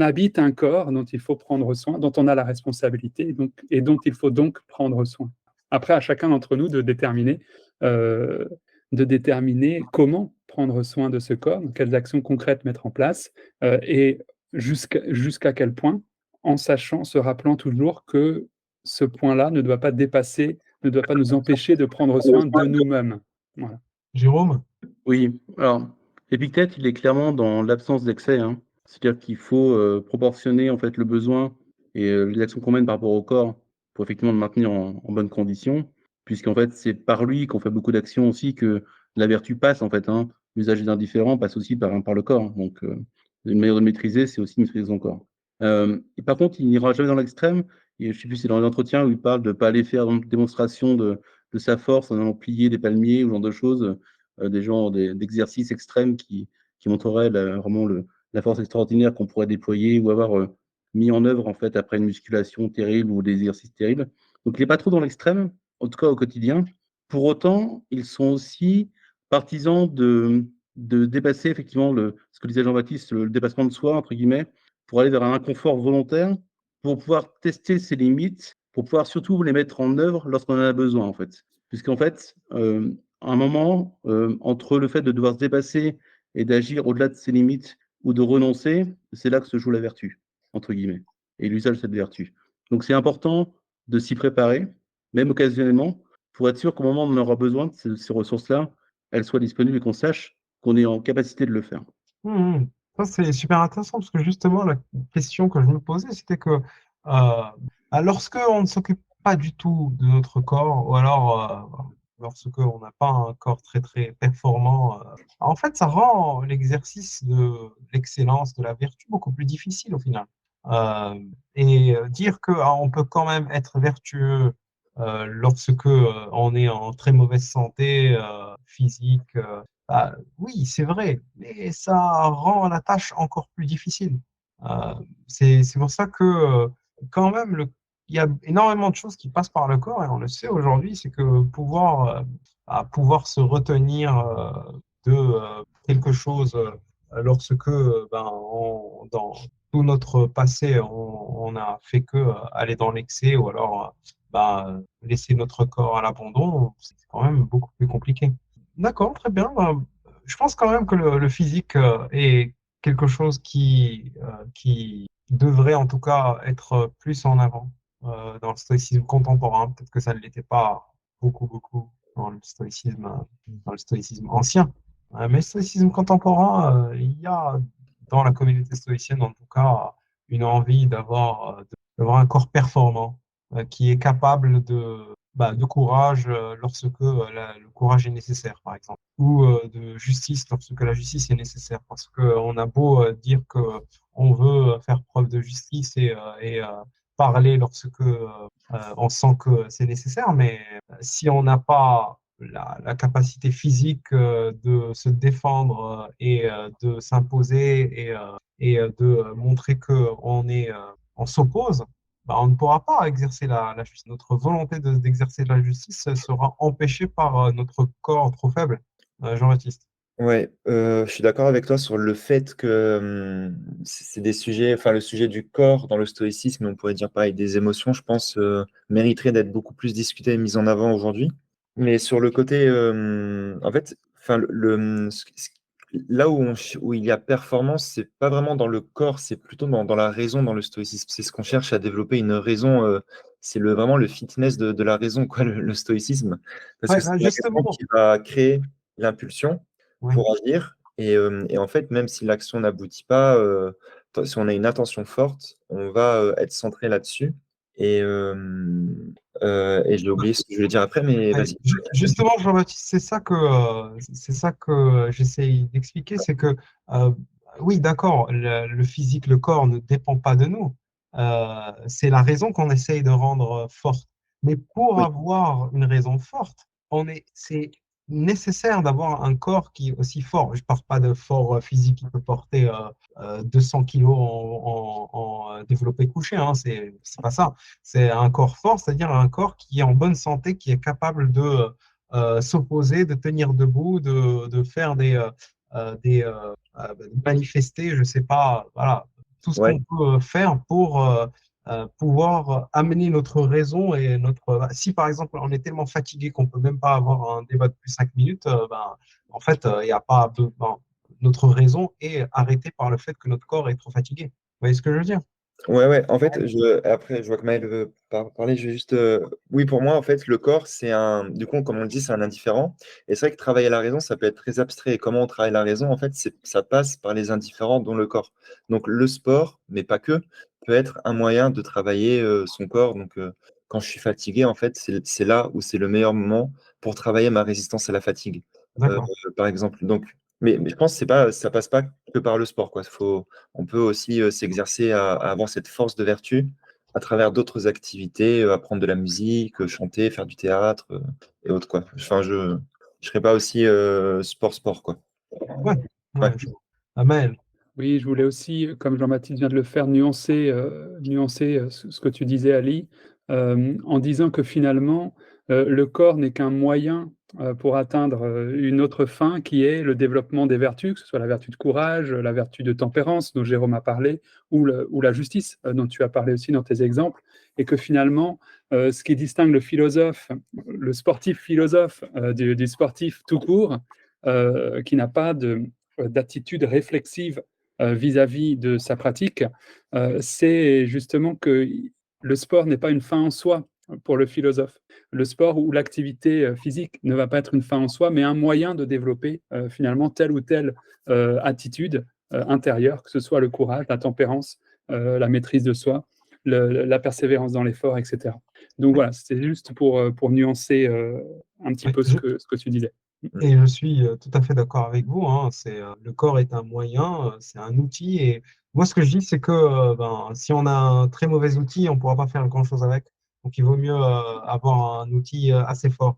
habite un corps dont il faut prendre soin, dont on a la responsabilité et dont il faut donc prendre soin. Après, à chacun d'entre nous euh, de déterminer comment prendre soin de ce corps, quelles actions concrètes mettre en place, et jusqu'à quel point, en sachant, se rappelant toujours que ce point-là ne doit pas dépasser, ne doit pas nous empêcher de prendre soin de nous-mêmes. Voilà. Jérôme? Oui, alors, Épictète, il est clairement dans l'absence d'excès, hein. C'est-à-dire qu'il faut proportionner en fait le besoin et les actions qu'on mène par rapport au corps pour effectivement le maintenir en bonne condition, puisqu'en fait, c'est par lui qu'on fait beaucoup d'actions aussi que la vertu passe, en fait, hein. L'usage des indifférents passe aussi par le corps. Donc, une manière de maîtriser, c'est aussi maîtriser son corps. Et par contre, il n'ira jamais dans l'extrême. Et je ne sais plus si c'est dans l'entretien où il parle de ne pas aller faire une démonstration de sa force en allant plier des palmiers ou ce genre de choses, des genres d'exercices extrêmes qui montreraient vraiment la force extraordinaire qu'on pourrait déployer ou avoir mis en œuvre en fait après une musculation terrible ou des exercices terribles. Donc il n'est pas trop dans l'extrême, en tout cas au quotidien. Pour autant, ils sont aussi partisans de dépasser effectivement ce que disait Jean-Baptiste, le dépassement de soi, entre guillemets, pour aller vers un inconfort volontaire, pour pouvoir tester ses limites, pour pouvoir surtout les mettre en œuvre lorsqu'on en a besoin, en fait. Puisqu'en fait, à un moment, entre le fait de devoir se dépasser et d'agir au-delà de ses limites ou de renoncer, c'est là que se joue la vertu, entre guillemets, et l'usage de cette vertu. Donc c'est important de s'y préparer, même occasionnellement, pour être sûr qu'au moment où on aura besoin de ces ressources-là, elles soient disponibles et qu'on sache qu'on est en capacité de le faire. Ça, c'est super intéressant parce que justement, la question que je me posais, c'était que lorsque on ne s'occupe pas du tout de notre corps, ou alors lorsque on n'a pas un corps très très performant, en fait, ça rend l'exercice de l'excellence, de la vertu beaucoup plus difficile au final. Et dire que on peut quand même être vertueux lorsque on est en très mauvaise santé physique. Oui, c'est vrai, mais ça rend la tâche encore plus difficile. C'est pour ça que quand même, il y a énormément de choses qui passent par le corps et on le sait aujourd'hui, c'est que pouvoir se retenir de quelque chose lorsque dans tout notre passé, on a fait que aller dans l'excès ou alors laisser notre corps à l'abandon, c'est quand même beaucoup plus compliqué. D'accord, très bien. Je pense quand même que le physique est quelque chose qui devrait en tout cas être plus en avant dans le stoïcisme contemporain. Peut-être que ça ne l'était pas beaucoup dans le stoïcisme ancien. Mais le stoïcisme contemporain, il y a dans la communauté stoïcienne, en tout cas, une envie d'avoir un corps performant qui est capable de courage lorsque le courage est nécessaire, par exemple, ou de justice lorsque la justice est nécessaire. Parce qu'on a beau dire qu'on veut faire preuve de justice et parler lorsque on sent que c'est nécessaire, mais si on n'a pas la capacité physique de se défendre et de s'imposer et de montrer on s'oppose, bah, on ne pourra pas exercer la justice. Notre volonté d'exercer la justice sera empêchée par notre corps trop faible. Jean-Baptiste. Ouais, je suis d'accord avec toi sur le fait que c'est des sujets, enfin le sujet du corps dans le stoïcisme, on pourrait dire pareil, des émotions, je pense, mériterait d'être beaucoup plus discuté et mis en avant aujourd'hui. Mais sur le côté, en fait, enfin, là où il y a performance, c'est pas vraiment dans le corps, c'est plutôt dans la raison dans le stoïcisme. C'est ce qu'on cherche à développer une raison, c'est vraiment le fitness de la raison, quoi, le stoïcisme. Parce Ouais, que c'est bah, la raison justement, qui va créer l'impulsion ouais. pour agir. Et en fait, même si l'action n'aboutit pas, si on a une intention forte, on va être centré là-dessus. Et j'ai oublié ce que je voulais dire après, mais Ouais, vas-y. justement, Jean-Baptiste, c'est ça que j'essaye d'expliquer, c'est que euh, oui, d'accord, le physique, le corps ne dépend pas de nous. C'est la raison qu'on essaye de rendre forte. Mais pour Oui, avoir une raison forte, c'est nécessaire d'avoir un corps qui est aussi fort. Je ne parle pas de fort physique qui peut porter 200 kilos en développé couché, hein, c'est pas ça. C'est un corps fort, c'est-à-dire un corps qui est en bonne santé, qui est capable de s'opposer, de tenir debout, de faire de manifester, je ne sais pas, voilà, tout ce ouais, qu'on peut faire pour pouvoir amener notre raison et notre. Si par exemple on est tellement fatigué qu'on ne peut même pas avoir un débat de plus 5 minutes, en fait, il n'y a pas notre raison est arrêtée par le fait que notre corps est trop fatigué. Vous voyez ce que je veux dire? ouais. En fait, après, je vois que Maël veut parler. Je vais juste. Oui, pour moi, en fait, le corps, c'est un. Du coup, comme on le dit, c'est un indifférent. Et c'est vrai que travailler la raison, ça peut être très abstrait. Et comment on travaille la raison, en fait, ça passe par les indifférents, dont le corps. Donc, le sport, mais pas que, peut être un moyen de travailler son corps. Donc, quand je suis fatigué, en fait, c'est là où c'est le meilleur moment pour travailler ma résistance à la fatigue, euh, D'accord. par exemple. Donc, mais je pense que ça passe pas que par le sport, quoi. On peut aussi s'exercer à avoir cette force de vertu à travers d'autres activités, apprendre de la musique, chanter, faire du théâtre et autres, quoi. Enfin, je ne serais pas aussi sport, quoi. Ouais, Ouais. ouais, Maël. Oui, je voulais aussi, comme Jean-Baptiste vient de le faire, nuancer ce que tu disais, Ali, en disant que finalement, le corps n'est qu'un moyen pour atteindre une autre fin qui est le développement des vertus, que ce soit la vertu de courage, la vertu de tempérance dont Jérôme a parlé, ou la justice dont tu as parlé aussi dans tes exemples, et que finalement, ce qui distingue le philosophe, le sportif philosophe du sportif tout court, qui n'a pas d'attitude réflexive vis-à-vis de sa pratique, c'est justement que le sport n'est pas une fin en soi pour le philosophe. Le sport ou l'activité physique ne va pas être une fin en soi, mais un moyen de développer finalement telle ou telle attitude intérieure, que ce soit le courage, la tempérance, la maîtrise de soi, la persévérance dans l'effort, etc. Donc voilà, c'est juste pour nuancer un petit Ouais, peu ce que tu disais. et je suis tout à fait d'accord avec vous, hein. Le corps est un moyen, c'est un outil. Et moi, ce que je dis, c'est que si on a un très mauvais outil, on ne pourra pas faire grand-chose avec. Donc, il vaut mieux avoir un outil assez fort,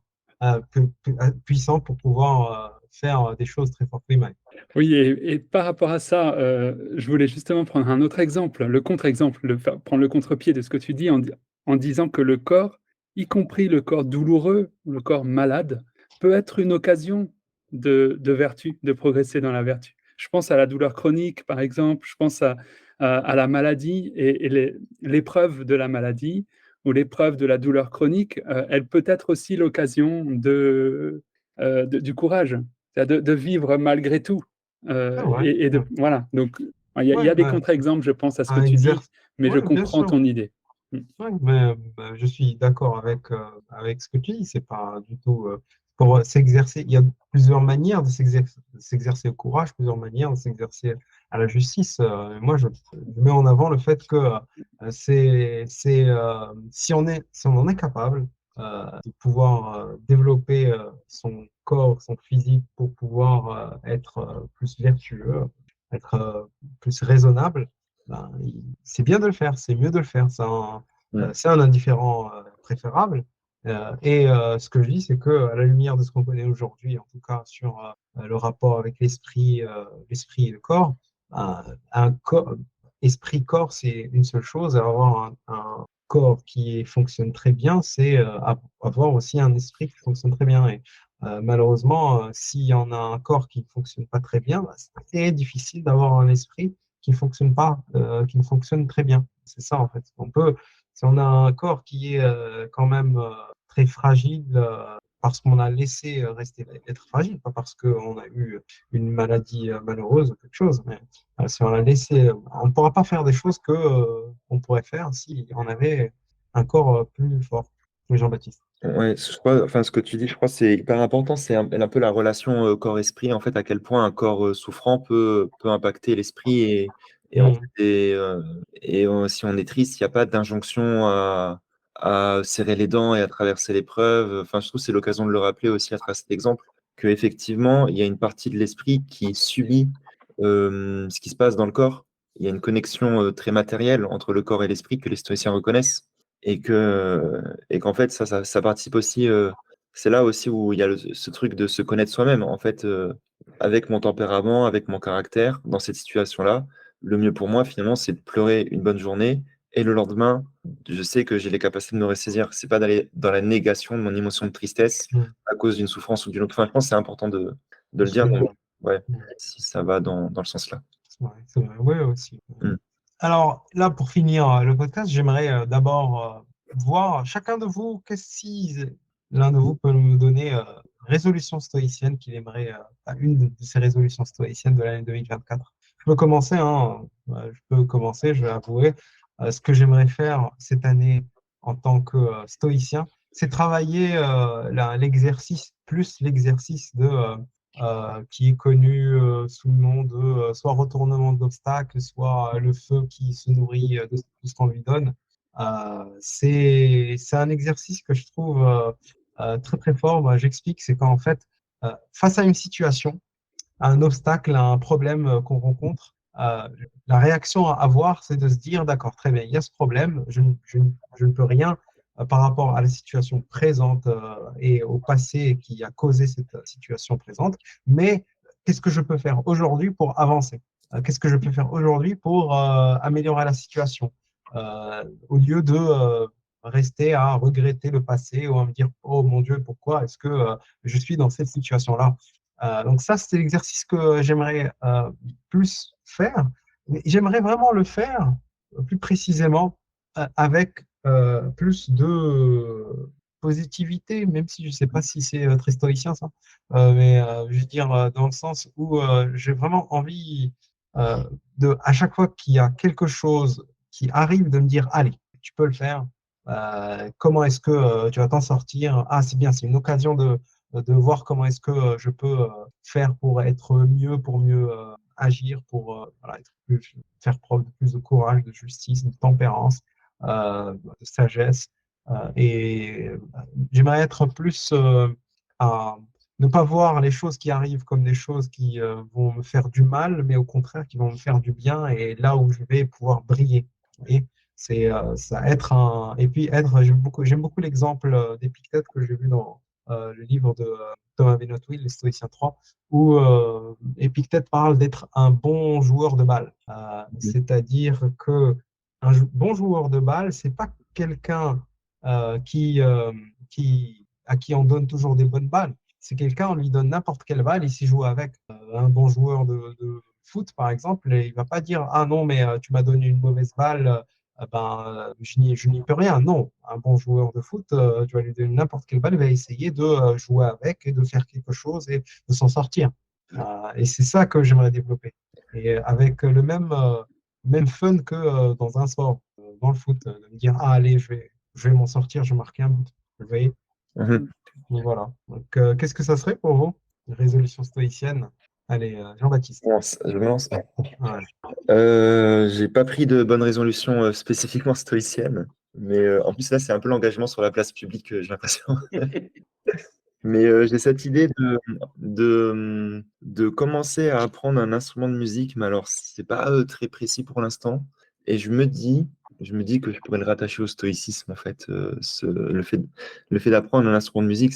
puissant pour pouvoir faire des choses très fortes. Oui, Mike. Oui, et par rapport à ça, je voulais justement prendre un autre exemple, le contre-exemple, prendre le contre-pied de ce que tu dis en disant que le corps, y compris le corps douloureux, le corps malade, peut être une occasion de vertu, de progresser dans la vertu. Je pense à la douleur chronique, par exemple, je pense à la maladie et l'épreuve de la maladie ou l'épreuve de la douleur chronique, elle peut être aussi l'occasion du courage, c'est-à-dire de vivre malgré tout. C'est vrai. Voilà, donc il y Ouais, a des contre-exemples, je pense, à ce que un tu dis, exercice. mais je Ouais, bien comprends sûr. ton idée. Ouais, mais je suis d'accord avec ce que tu dis. C'est pas du tout pour s'exercer. Il y a plusieurs manières de s'exercer au courage, plusieurs manières de s'exercer à la justice. Moi, je mets en avant le fait que si on en est capable de pouvoir développer son corps, son physique pour pouvoir être plus vertueux, être plus raisonnable, ben, c'est bien de le faire, c'est mieux de le faire. C'est un indifférent préférable. Ce que je dis, c'est que à la lumière de ce qu'on connaît aujourd'hui, en tout cas sur le rapport avec l'esprit et le corps, un corps, esprit-corps, c'est une seule chose. Avoir un corps qui fonctionne très bien, c'est avoir aussi un esprit qui fonctionne très bien. Et malheureusement, s'il y en a un corps qui ne fonctionne pas très bien, bah, c'est très difficile d'avoir un esprit qui fonctionne pas, qui ne fonctionne très bien. C'est ça, en fait. Si on a un corps qui est quand même très fragile, parce qu'on a laissé rester être fragile, pas parce qu'on a eu une maladie malheureuse ou quelque chose, mais si on l'a laissé, on ne pourra pas faire des choses que on pourrait faire si on avait un corps plus fort. Oui, Jean-Baptiste. Ouais, je crois, enfin, ce que tu dis, je crois, c'est hyper important. C'est un peu la relation corps-esprit, en fait, à quel point un corps souffrant peut impacter l'esprit. Et, en fait, Mm. si on est triste, il n'y a pas d'injonction à serrer les dents et à traverser l'épreuve. Enfin, je trouve que c'est l'occasion de le rappeler aussi à travers cet exemple, qu'effectivement, il y a une partie de l'esprit qui subit ce qui se passe dans le corps. Il y a une connexion très matérielle entre le corps et l'esprit que les stoïciens reconnaissent et qu'en fait, ça participe aussi. C'est là aussi où il y a ce truc de se connaître soi-même. En fait, avec mon tempérament, avec mon caractère, dans cette situation-là, le mieux pour moi, finalement, c'est de pleurer une bonne journée et le lendemain, je sais que j'ai les capacités de me ressaisir. C'est pas d'aller dans la négation de mon émotion de tristesse Mm. à cause d'une souffrance ou d'une autre. Enfin, je pense que c'est important de le Je dire. suis Mais d'accord. ouais, Mm. si ça va dans le sens là. C'est vrai. Ouais, aussi. Mm. Alors là, pour finir le podcast, j'aimerais d'abord voir chacun de vous, si l'un de vous peut me donner résolution stoïcienne qu'il aimerait, une de ces résolutions stoïciennes de l'année 2024. Je peux commencer, hein, je vais avouer. Ce que j'aimerais faire cette année en tant que stoïcien, c'est travailler l'exercice, plus l'exercice qui est connu sous le nom de soit retournement d'obstacles, soit le feu qui se nourrit de tout ce qu'on lui donne. C'est un exercice que je trouve très très fort. Moi, j'explique, c'est qu'en fait, face à une situation, à un obstacle, à un problème qu'on rencontre, la réaction à avoir, c'est de se dire, d'accord, très bien, il y a ce problème, je ne peux rien par rapport à la situation présente et au passé qui a causé cette situation présente, mais qu'est-ce que je peux faire aujourd'hui pour avancer? Qu'est-ce que je peux faire aujourd'hui pour améliorer la situation? Au lieu de rester à regretter le passé ou à me dire, oh mon Dieu, pourquoi est-ce que je suis dans cette situation-là? Donc ça, c'est l'exercice que j'aimerais plus faire. Mais j'aimerais vraiment le faire plus précisément avec plus de positivité, même si je ne sais pas si c'est très stoïcien ça. Mais je veux dire dans le sens où j'ai vraiment envie à chaque fois qu'il y a quelque chose qui arrive, de me dire, allez, tu peux le faire. Comment est-ce que tu vas t'en sortir? Ah, c'est bien, c'est une occasion de voir comment est-ce que je peux faire pour être mieux, pour mieux agir, pour voilà, faire preuve de plus de courage, de justice, de tempérance, de sagesse. J'aimerais être plus à ne pas voir les choses qui arrivent comme des choses qui vont me faire du mal, mais au contraire qui vont me faire du bien et là où je vais pouvoir briller. Et c'est ça être un et puis être j'aime beaucoup l'exemple d'Épictète que j'ai vu dans le livre de Thomas Benoît-Will, Les Stoïciens 3, où Épictète parle d'être un bon joueur de balle. C'est-à-dire que bon joueur de balle, c'est pas quelqu'un à qui on donne toujours des bonnes balles. C'est quelqu'un, on lui donne n'importe quelle balle, il s'y joue avec. Un bon joueur de foot, par exemple, il va pas dire, ah non, mais tu m'as donné une mauvaise balle, je n'y peux rien. Non, un bon joueur de foot, tu vas lui donner n'importe quelle balle, il va essayer de jouer avec et de faire quelque chose et de s'en sortir. Et c'est ça que j'aimerais développer. Et avec le même fun que dans un sport. dans le foot, de me dire, ah, allez, je vais m'en sortir, je vais marquer un but. Vous voyez? Mhm. Donc, voilà. Donc, qu'est-ce que ça serait pour vous, une résolution stoïcienne? Allez, Jean-Baptiste. Je me lance. Ouais. J'ai pas pris de bonne résolution spécifiquement stoïcienne, mais en plus là c'est un peu l'engagement sur la place publique, j'ai l'impression. Mais j'ai cette idée de commencer à apprendre un instrument de musique, mais alors c'est pas très précis pour l'instant. Et je me dis que je pourrais le rattacher au stoïcisme en fait. Le fait d'apprendre un instrument de musique,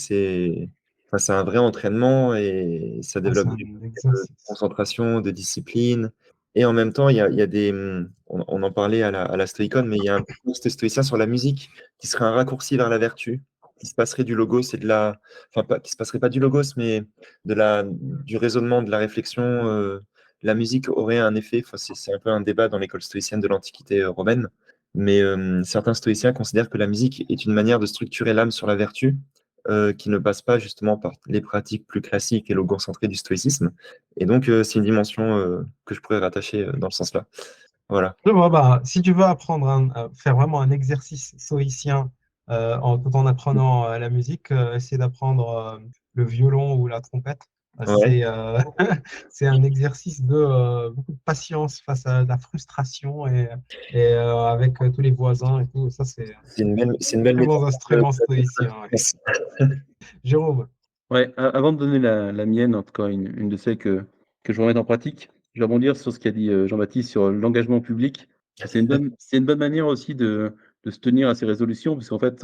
enfin, c'est un vrai entraînement et ça Ah, c'est développe un de exercice. concentration, de discipline. Et en même temps, il y a des, on en parlait à la Stoïcon, mais il y a un post stoïcien sur la musique qui serait un raccourci vers la vertu, qui se passerait du logos et de la, enfin pas, qui se passerait pas du logos, mais du raisonnement, de la réflexion. La musique aurait un effet, enfin, c'est un peu un débat dans l'école stoïcienne de l'Antiquité romaine, mais certains stoïciens considèrent que la musique est une manière de structurer l'âme sur la vertu, qui ne passe pas justement par les pratiques plus classiques et logocentrées du stoïcisme. Et donc, c'est une dimension que je pourrais rattacher dans ce sens-là. Voilà. Je vois, bah, si tu veux apprendre à faire vraiment un exercice stoïcien tout en apprenant la musique, essaie d'apprendre le violon ou la trompette. Ouais. C'est un exercice de beaucoup de patience face à la frustration et avec tous les voisins et tout. Ça, c'est C'est une belle très bons métaphore. instruments stoïciens. Ouais. Jérôme, Ouais, avant de donner la mienne, en tout cas une de celles que je vais remettre en pratique, je vais rebondir sur ce qu'a dit Jean-Baptiste sur l'engagement public. C'est une bonne manière aussi de se tenir à ces résolutions, puisqu'en fait,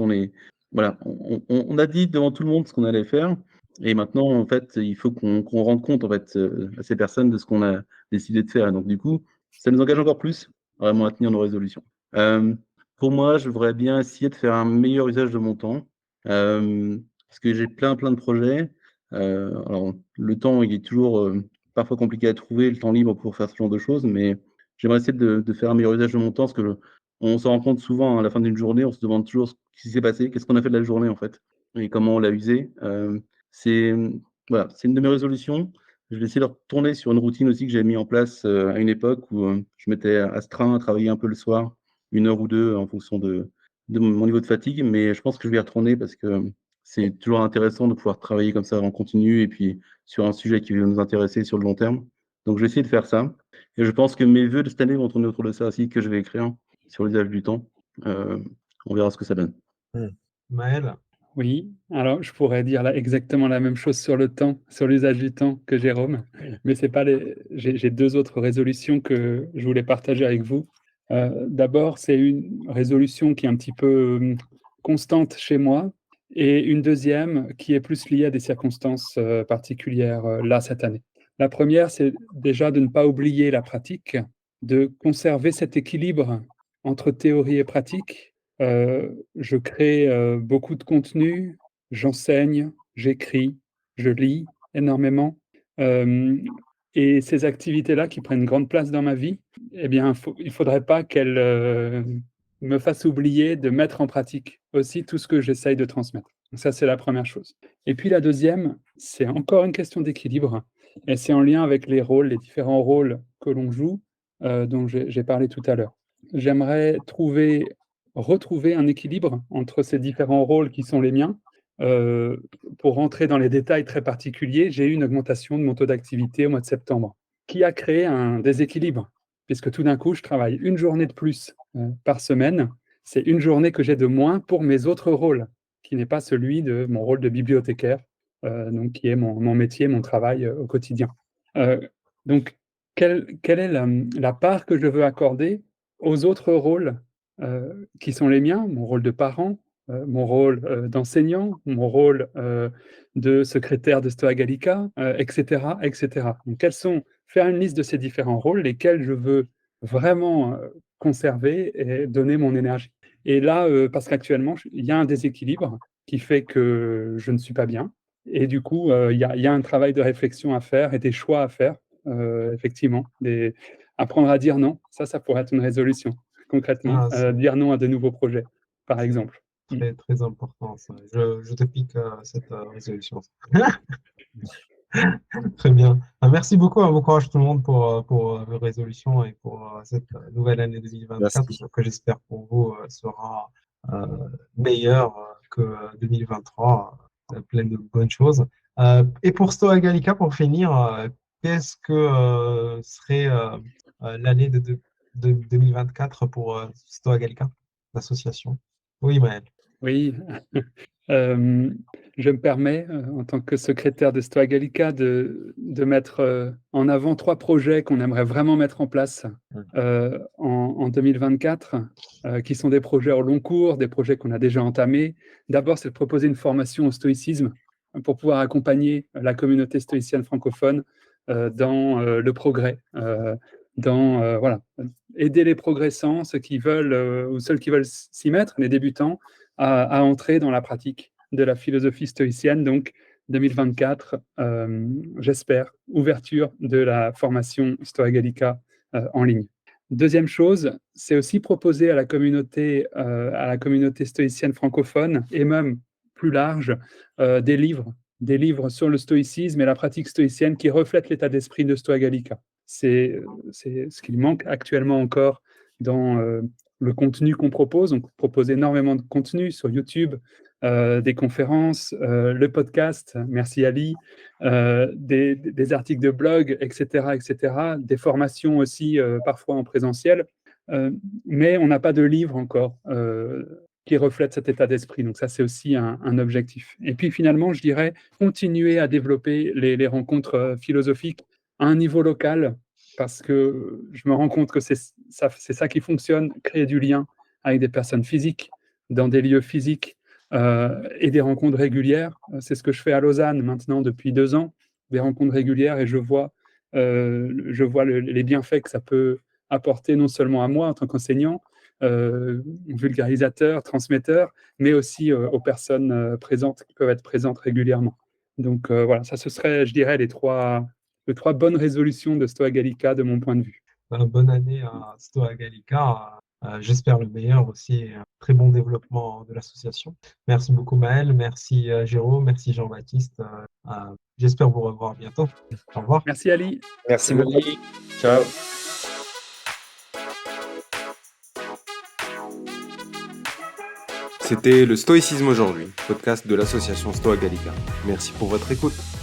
voilà, on a dit devant tout le monde ce qu'on allait faire, et maintenant, en fait, il faut qu'on rende compte en fait, à ces personnes de ce qu'on a décidé de faire. Et donc, du coup, ça nous engage encore plus vraiment à tenir nos résolutions. Euh, pour moi, je voudrais bien essayer de faire un meilleur usage de mon temps. Euh, Parce que j'ai plein de projets. Alors, le temps, il est toujours parfois compliqué à trouver, le temps libre pour faire ce genre de choses, mais j'aimerais essayer de faire un meilleur usage de mon temps, parce que on se rend compte souvent à la fin d'une journée, on se demande toujours ce qui s'est passé, qu'est-ce qu'on a fait de la journée en fait, et comment on l'a usé. C'est voilà, c'est une de mes résolutions. Je vais essayer de retourner sur une routine aussi que j'avais mis en place à une époque où je m'étais astreint à travailler un peu le soir, 1 heure ou 2 en fonction de mon niveau de fatigue, mais je pense que je vais y retourner parce que c'est toujours intéressant de pouvoir travailler comme ça en continu et puis sur un sujet qui va nous intéresser sur le long terme. Donc, je vais essayer de faire ça. Et je pense que mes vœux de cette année vont tourner autour de ça aussi, que je vais écrire sur l'usage du temps. Euh, on verra ce que ça donne. Maël, Oui, alors je pourrais dire là exactement la même chose sur le temps, sur l'usage du temps que Jérôme, mais c'est pas j'ai 2 autres résolutions que je voulais partager avec vous. D'abord, c'est une résolution qui est un petit peu constante chez moi, et une deuxième qui est plus liée à des circonstances particulières là cette année. La première, c'est déjà de ne pas oublier la pratique, de conserver cet équilibre entre théorie et pratique. Je crée beaucoup de contenu, j'enseigne, j'écris, je lis énormément. Et ces activités-là qui prennent une grande place dans ma vie, eh bien, il ne faudrait pas qu'elles me fassent oublier de mettre en pratique aussi tout ce que j'essaye de transmettre. Donc ça, c'est la première chose. Et puis la deuxième, c'est encore une question d'équilibre, et c'est en lien avec les rôles, les différents rôles que l'on joue, dont j'ai parlé tout à l'heure. J'aimerais retrouver un équilibre entre ces différents rôles qui sont les miens. Pour rentrer dans les détails très particuliers, j'ai eu une augmentation de mon taux d'activité au mois de septembre, qui a créé un déséquilibre, puisque tout d'un coup, je travaille une journée de plus par semaine. C'est une journée que j'ai de moins pour mes autres rôles, qui n'est pas celui de mon rôle de bibliothécaire, donc qui est mon métier, mon travail au quotidien. Donc, quelle est la part que je veux accorder aux autres rôles qui sont les miens, mon rôle de parent, mon rôle d'enseignant, mon rôle de secrétaire de Stoa Gallica, etc., etc. Donc, faire une liste de ces différents rôles, lesquels je veux vraiment conserver et donner mon énergie. Et là, parce qu'actuellement, il y a un déséquilibre qui fait que je ne suis pas bien. Et du coup, il y a un travail de réflexion à faire et des choix à faire, effectivement. Apprendre à dire non, ça pourrait être une résolution, concrètement. c'est Dire non à de nouveaux projets, par exemple. très, très important, ça. Je te pique cette résolution. Très bien. Merci beaucoup, bon courage tout le monde pour vos résolutions et pour cette nouvelle année 2024 Merci. que j'espère pour vous sera meilleure que 2023, pleine de bonnes choses. Et pour Stoa Gallica, pour finir, qu'est-ce que serait l'année de 2024 pour Stoa Gallica, l'association? Oui, Maël. Oui, je me permets, en tant que secrétaire de Stoa Gallica, de mettre en avant 3 projets qu'on aimerait vraiment mettre en place en 2024, qui sont des projets au long cours, des projets qu'on a déjà entamés. D'abord, c'est de proposer une formation au stoïcisme pour pouvoir accompagner la communauté stoïcienne francophone dans le progrès, voilà, aider les progressants, ceux qui veulent ou ceux qui veulent s'y mettre, les débutants, à entrer dans la pratique de la philosophie stoïcienne. Donc, 2024, j'espère, ouverture de la formation Stoa Gallica en ligne. Deuxième chose, c'est aussi proposer à la communauté stoïcienne francophone et même plus large des livres sur le stoïcisme et la pratique stoïcienne qui reflètent l'état d'esprit de Stoa Gallica. C'est ce qu'il manque actuellement encore dans le contenu qu'on propose. On propose énormément de contenu sur YouTube, des conférences, le podcast, merci Ali, des articles de blog, etc., des formations aussi, parfois en présentiel. Mais on n'a pas de livre encore qui reflète cet état d'esprit. Donc ça, c'est aussi un objectif. Et puis finalement, je dirais continuer à développer les rencontres philosophiques à un niveau local, parce que je me rends compte que c'est ça qui fonctionne, créer du lien avec des personnes physiques, dans des lieux physiques, et des rencontres régulières. C'est ce que je fais à Lausanne maintenant depuis 2 ans, des rencontres régulières, et je vois les bienfaits que ça peut apporter non seulement à moi en tant qu'enseignant, vulgarisateur, transmetteur, mais aussi aux personnes présentes, qui peuvent être présentes régulièrement. Donc voilà, ça ce serait, je dirais, les trois bonnes résolutions de Stoa Gallica de mon point de vue. Bonne année à Stoa Gallica. J'espère le meilleur aussi, et un très bon développement de l'association. Merci beaucoup Maël, merci Jérôme, merci Jean-Baptiste. J'espère vous revoir bientôt. Au revoir. Merci Ali. Merci beaucoup. Ciao. C'était le Stoïcisme aujourd'hui, podcast de l'association Stoa Gallica. Merci pour votre écoute.